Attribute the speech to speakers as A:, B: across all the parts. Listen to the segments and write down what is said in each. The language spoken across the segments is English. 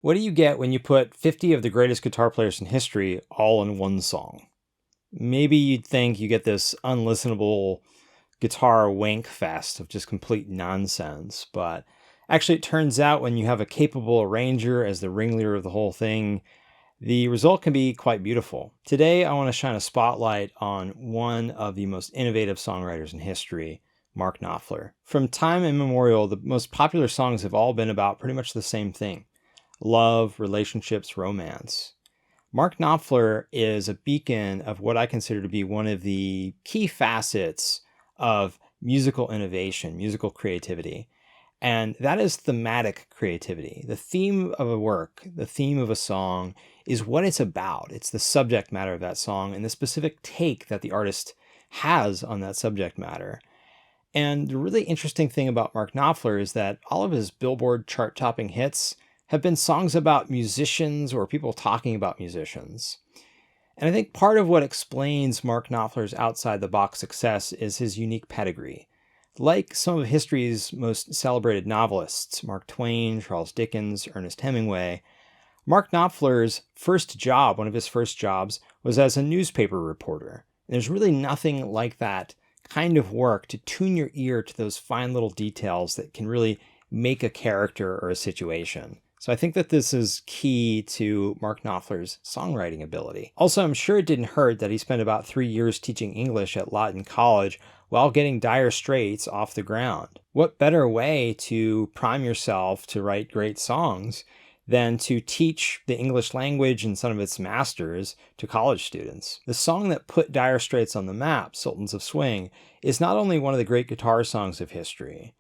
A: What do you get when you put 50 of the greatest guitar players in history all in one song? Maybe you'd think you get this unlistenable guitar wank fest of just complete nonsense, but actually it turns out when you have a capable arranger as the ringleader of the whole thing, the result can be quite beautiful. Today, I want to shine a spotlight on one of the most innovative songwriters in history, Mark Knopfler. From time immemorial, the most popular songs have all been about pretty much the same thing: love, relationships, romance. Mark Knopfler is a beacon of what I consider to be one of the key facets of musical innovation, musical creativity. And that is thematic creativity. The theme of a work, the theme of a song, is what it's about. It's the subject matter of that song and the specific take that the artist has on that subject matter. And the really interesting thing about Mark Knopfler is that all of his Billboard chart-topping hits have been songs about musicians or people talking about musicians. And I think part of what explains Mark Knopfler's outside-the-box success is his unique pedigree. Like some of history's most celebrated novelists, Mark Twain, Charles Dickens, Ernest Hemingway, Mark Knopfler's first job, one of his first jobs, was as a newspaper reporter. And there's really nothing like that kind of work to tune your ear to those fine little details that can really make a character or a situation. So I think that this is key to Mark Knopfler's songwriting ability. Also, I'm sure it didn't hurt that he spent about 3 years teaching English at Lawton College while getting Dire Straits off the ground. What better way to prime yourself to write great songs than to teach the English language and some of its masters to college students? The song that put Dire Straits on the map, Sultans of Swing, is not only one of the great guitar songs of history,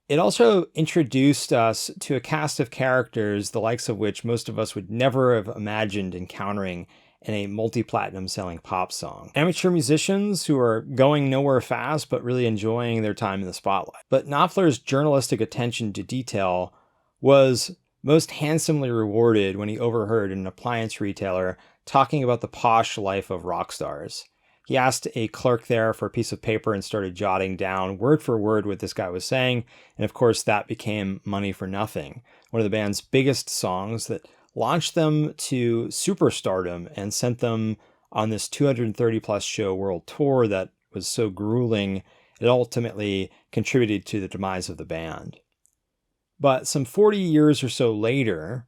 A: it also introduced us to a cast of characters the likes of which most of us would never have imagined encountering in a multi-platinum selling pop song. Amateur musicians who are going nowhere fast but really enjoying their time in the spotlight. But Knopfler's journalistic attention to detail was most handsomely rewarded when he overheard an appliance retailer talking about the posh life of rock stars. He asked a clerk there for a piece of paper and started jotting down word for word what this guy was saying. And of course, that became Money for Nothing, one of the band's biggest songs that launched them to superstardom and sent them on this 230 plus show world tour that was so grueling, it ultimately contributed to the demise of the band. But some 40 years or so later,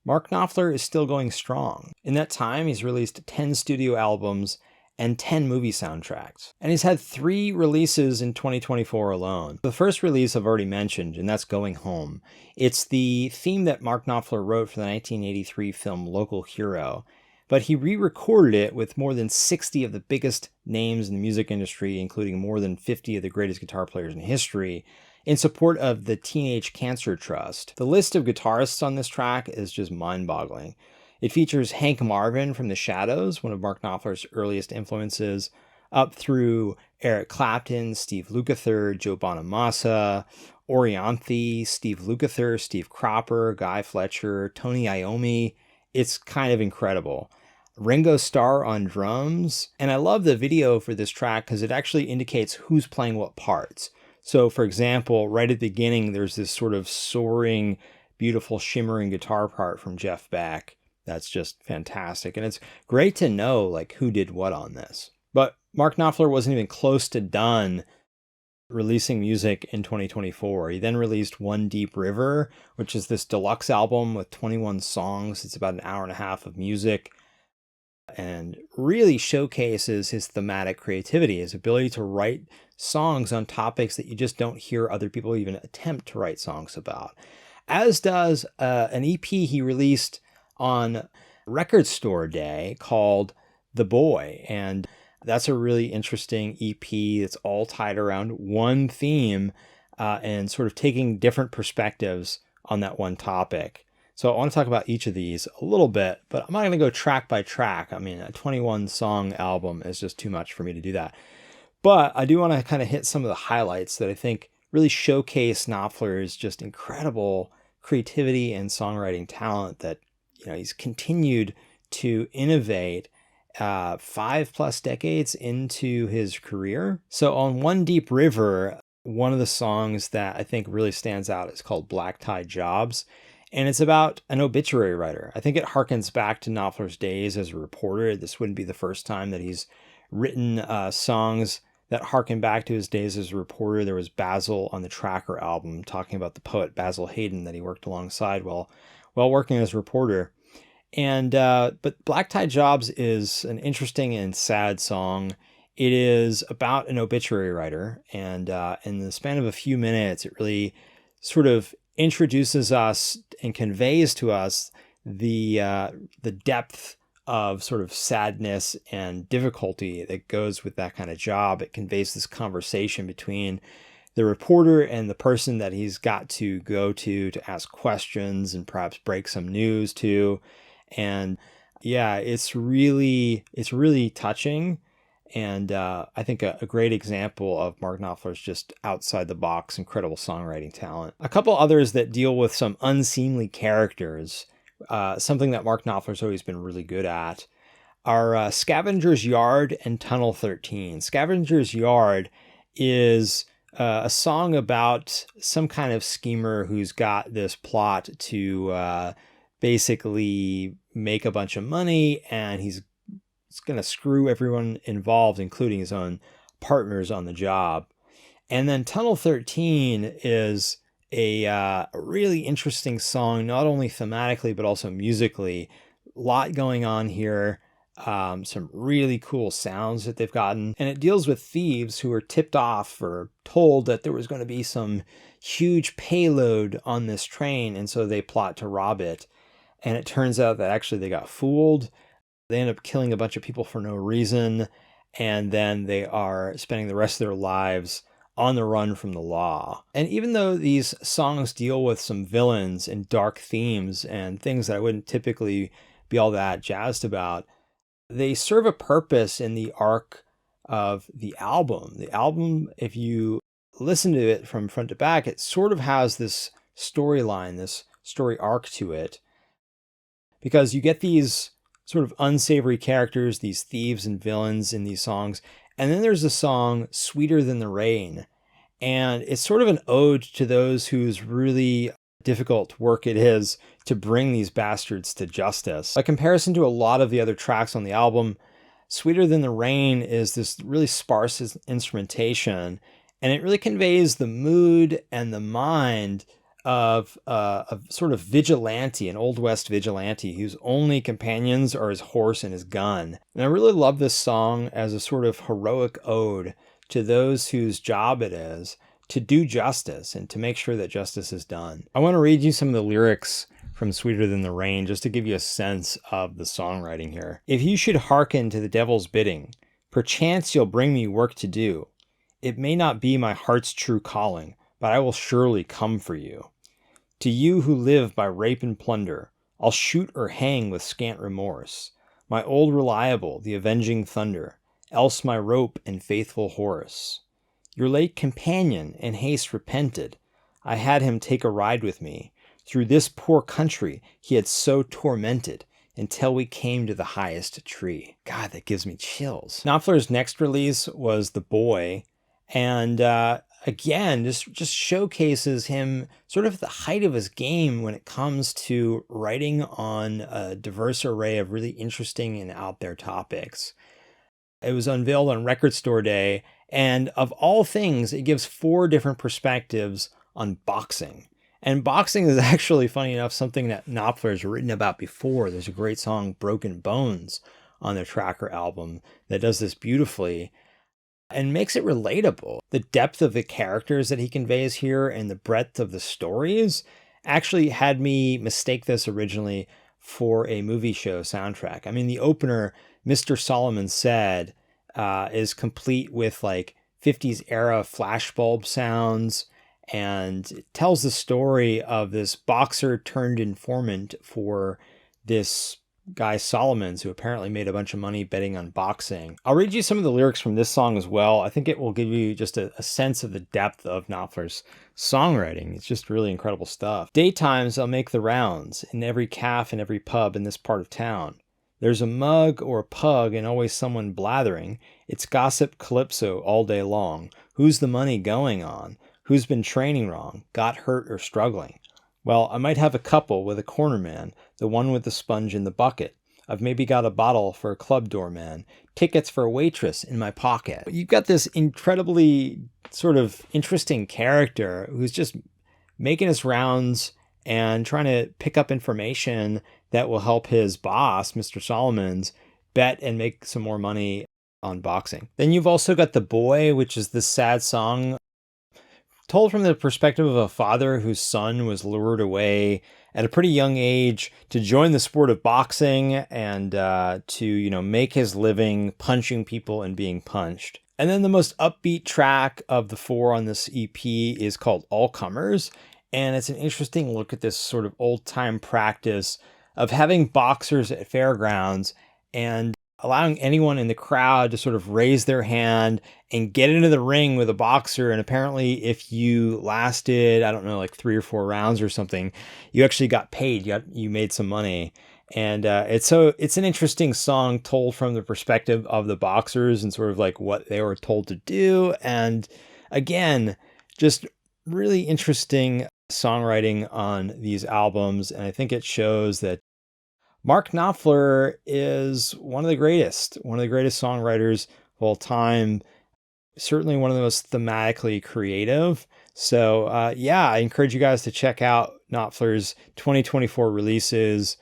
A: Mark Knopfler is still going strong. In that time, he's released 10 studio albums and 10 movie soundtracks. And he's had 3 releases in 2024 alone. The first release I've already mentioned, and that's Going Home. It's the theme that Mark Knopfler wrote for the 1983 film Local Hero, but he re-recorded it with more than 60 of the biggest names in the music industry, including more than 50 of the greatest guitar players in history, in support of the Teenage Cancer Trust. The list of guitarists on this track is just mind-boggling. It features Hank Marvin from The Shadows, one of Mark Knopfler's earliest influences, up through Eric Clapton, Steve Lukather, Joe Bonamassa, Orianthi, Steve Lukather, Steve Cropper, Guy Fletcher, Tony Iommi. It's kind of incredible. Ringo Starr on drums. And I love the video for this track because it actually indicates who's playing what parts. So, for example, right at the beginning, there's this sort of soaring, beautiful, shimmering guitar part from Jeff Beck. That's just fantastic. And it's great to know like who did what on this. But Mark Knopfler wasn't even close to done releasing music in 2024. He then released One Deep River, which is this deluxe album with 21 songs. It's about an hour and a half of music and really showcases his thematic creativity, his ability to write songs on topics that you just don't hear other people even attempt to write songs about. As does an EP he released on Record Store Day called The Boy. And that's a really interesting EP that's all tied around one theme and sort of taking different perspectives on that one topic. So I want to talk about each of these a little bit, but I'm not going to go track by track. I mean, a 21 song album is just too much for me to do that. But I do want to kind of hit some of the highlights that I think really showcase Knopfler's just incredible creativity and songwriting talent that he's continued to innovate 5+ decades into his career. So on One Deep River, one of the songs that I think really stands out is called Black Tie Jobs. And it's about an obituary writer. I think it harkens back to Knopfler's days as a reporter. This wouldn't be the first time that he's written songs that harken back to his days as a reporter. There was Basil on the Tracker album talking about the poet Basil Hayden that he worked alongside while working as a reporter. And but Black Tie Jobs is an interesting and sad song. It is about an obituary writer, and in the span of a few minutes, it really sort of introduces us and conveys to us the depth of sort of sadness and difficulty that goes with that kind of job. It conveys this conversation between the reporter and the person that he's got to go to ask questions and perhaps break some news to. And yeah, it's really touching. And I think a great example of Mark Knopfler's just outside the box, incredible songwriting talent. A couple others that deal with some unseemly characters, something that Mark Knopfler's always been really good at, are Scavenger's Yard and Tunnel 13. Scavenger's Yard is a song about some kind of schemer who's got this plot to basically make a bunch of money, and he's going to screw everyone involved, including his own partners on the job. And then Tunnel 13 is a really interesting song, not only thematically, but also musically. A lot going on here. Some really cool sounds that they've gotten. And it deals with thieves who are tipped off or told that there was going to be some huge payload on this train. And so they plot to rob it. And it turns out that actually they got fooled. They end up killing a bunch of people for no reason. And then they are spending the rest of their lives on the run from the law. And even though these songs deal with some villains and dark themes and things that I wouldn't typically be all that jazzed about, they serve a purpose in the arc of the album. The album, if you listen to it from front to back, it sort of has this storyline, this story arc to it, because you get these sort of unsavory characters, these thieves and villains in these songs. And then there's the song Sweeter Than the Rain. And it's sort of an ode to those whose really difficult work it is to bring these bastards to justice. By comparison to a lot of the other tracks on the album, Sweeter Than the Rain is this really sparse instrumentation, and it really conveys the mood and the mind of a sort of vigilante, an Old West vigilante whose only companions are his horse and his gun. And I really love this song as a sort of heroic ode to those whose job it is to do justice and to make sure that justice is done. I want to read you some of the lyrics from Sweeter Than the Rain just to give you a sense of the songwriting here. If you should hearken to the devil's bidding, perchance you'll bring me work to do. It may not be my heart's true calling, but I will surely come for you. To you who live by rape and plunder, I'll shoot or hang with scant remorse. My old reliable, the avenging thunder, else my rope and faithful horse. Your late companion in haste repented. I had him take a ride with me. Through this poor country he had so tormented, until we came to the highest tree. God, that gives me chills. Knopfler's next release was The Boy, and again, just showcases him sort of at the height of his game when it comes to writing on a diverse array of really interesting and out there topics. It was unveiled on Record Store Day, and of all things, it gives 4 different perspectives on boxing. And boxing is actually, funny enough, something that Knopfler has written about before. There's a great song, Broken Bones, on the Tracker album that does this beautifully and makes it relatable. The depth of the characters that he conveys here and the breadth of the stories actually had me mistake this originally for a movie show soundtrack. I mean, the opener, Mr. Solomon Said, is complete with like 50s era flashbulb sounds, and it tells the story of this boxer turned informant for this guy Solomons, who apparently made a bunch of money betting on boxing. I'll read you some of the lyrics from this song as well. I think it will give you just a sense of the depth of Knopfler's songwriting. It's just really incredible stuff. Daytimes I'll make the rounds in every cafe and every pub in this part of town. There's a mug or a pug and always someone blathering. It's gossip calypso all day long. Who's the money going on? Who's been training wrong? Got hurt or struggling? Well, I might have a couple with a corner man, the one with the sponge in the bucket. I've maybe got a bottle for a club doorman, tickets for a waitress in my pocket. You've got this incredibly sort of interesting character who's just making his rounds and trying to pick up information that will help his boss, Mr. Solomons, bet and make some more money on boxing. Then you've also got The Boy, which is this sad song told from the perspective of a father whose son was lured away at a pretty young age to join the sport of boxing and to make his living punching people and being punched. And then the most upbeat track of the 4 on this EP is called All Comers, and it's an interesting look at this sort of old-time practice of having boxers at fairgrounds and allowing anyone in the crowd to sort of raise their hand and get into the ring with a boxer. And apparently if you lasted, I don't know, like 3 or 4 rounds or something, you actually got paid. You made some money. And it's an interesting song told from the perspective of the boxers and sort of like what they were told to do. And again, just really interesting songwriting on these albums. And I think it shows that Mark Knopfler is one of the greatest songwriters of all time. Certainly one of the most thematically creative. So I encourage you guys to check out Knopfler's 2024 releases,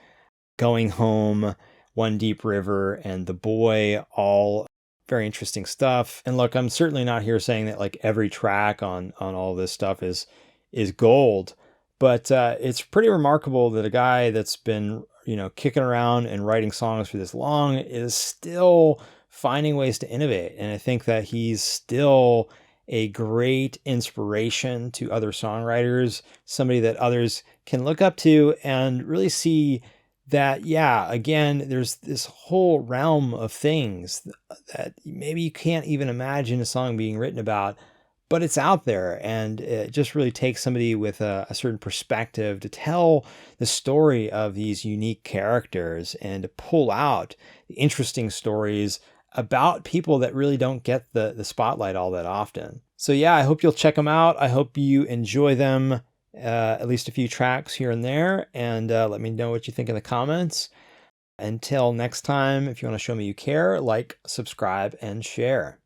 A: Going Home, One Deep River, and The Boy, all very interesting stuff. And look, I'm certainly not here saying that like every track on all this stuff is gold, but it's pretty remarkable that a guy that's been kicking around and writing songs for this long is still finding ways to innovate. And I think that he's still a great inspiration to other songwriters, somebody that others can look up to and really see that, again, there's this whole realm of things that maybe you can't even imagine a song being written about, but it's out there, and it just really takes somebody with a certain perspective to tell the story of these unique characters and to pull out the interesting stories about people that really don't get the spotlight all that often. So I hope you'll check them out. I hope you enjoy them, at least a few tracks here and there, and let me know what you think in the comments. Until next time, if you want to show me you care, like, subscribe, and share.